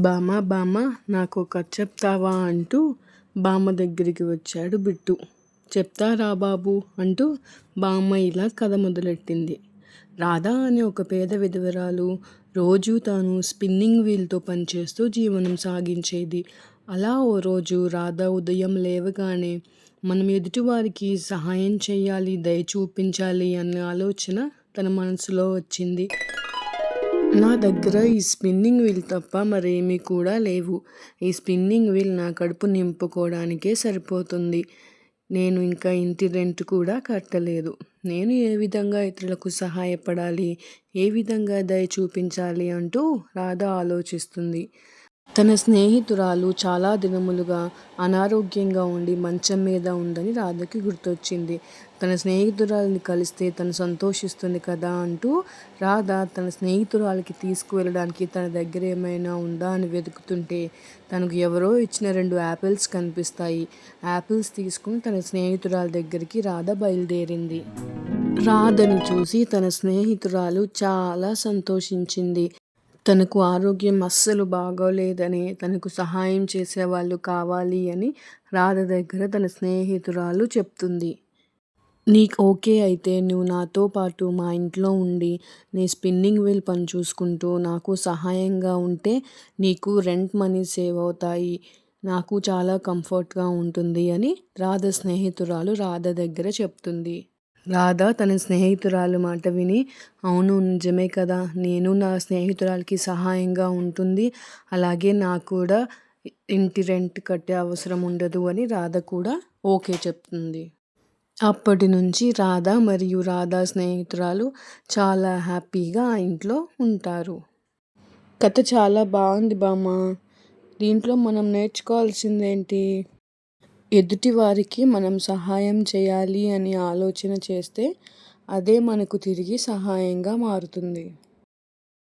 బామ్మ బామ్మ నాకో కథ చెప్తావా అంటూ బామ్మ దగ్గరికి వచ్చాడు బిట్టు. చెప్తారా బాబు అంటూ బామ్మ ఇలా కథ మొదలెట్టింది. రాధ అనే ఒక పేద విధవరాలు రోజు తాను స్పిన్నింగ్ వీల్తో పనిచేస్తూ జీవనం సాగించేది. అలా ఓ రోజు రాధ ఉదయం లేవగానే మనం ఎదుటివారికి సహాయం చేయాలి, దయ చూపించాలి అనే ఆలోచన తన మనసులో వచ్చింది. నా దగ్గర ఈ స్పిన్నింగ్ వీల్ తప్ప మరేమీ కూడా లేవు. ఈ స్పిన్నింగ్ వీల్ నా కడుపు నింపుకోవడానికే సరిపోతుంది. నేను ఇంకా ఇంటి రెంట్ కూడా కట్టలేదు. నేను ఏ విధంగా ఇతరులకు సహాయపడాలి, ఏ విధంగా దయ చూపించాలి అంటూ రాధ ఆలోచిస్తుంది. తన స్నేహితురాలు చాలా దినములుగా అనారోగ్యంగా ఉండి మంచం మీద ఉందని రాధకి గుర్తొచ్చింది. తన స్నేహితురాలిని కలిస్తే తను సంతోషిస్తుంది కదా అంటూ రాధ తన స్నేహితురాలికి తీసుకువెళ్ళడానికి తన దగ్గర ఏమైనా ఉందా అని వెతుకుతుంటే తనకు ఎవరో ఇచ్చిన 2 యాపిల్స్ కనిపిస్తాయి. యాపిల్స్ తీసుకుని తన స్నేహితురాలి దగ్గరికి రాధ బయలుదేరింది. రాధని చూసి తన స్నేహితురాలు చాలా సంతోషించింది. తనకు ఆరోగ్యం అస్సలు బాగోలేదని, తనకు సహాయం చేసేవాళ్ళు కావాలి అని రాధ దగ్గర తన స్నేహితురాలు చెప్తుంది. నీకు ఓకే అయితే నువ్వు నాతో పాటు మా ఇంట్లో ఉండి నీ స్పిన్నింగ్ వీల్ పని చూసుకుంటూ నాకు సహాయంగా ఉంటే నీకు రెంట్ మనీ సేవ్ అవుతాయి, నాకు చాలా కంఫర్ట్గా ఉంటుంది అని రాధ స్నేహితురాలు రాధ దగ్గర చెప్తుంది. రాధ తన స్నేహితురాలు మాట విని, అవును నిజమే కదా, నేను నా స్నేహితురాలికి సహాయంగా ఉంటుంది, అలాగే నాకు కూడా ఇంటి రెంట్ కట్టే అవసరం ఉండదు అని రాధ కూడా ఓకే చెప్తుంది. అప్పటి నుంచి రాధ మరియు రాధ స్నేహితురాలు చాలా హ్యాపీగా ఆ ఇంట్లో ఉంటారు. కథ చాలా బాగుంది బామ్మ. దీంట్లో మనం నేర్చుకోవాల్సిందేంటి? ఎదుటి వారికి మనం సహాయం చేయాలి అని ఆలోచన చేస్తే అదే మనకు తిరిగి సహాయంగా మారుతుంది.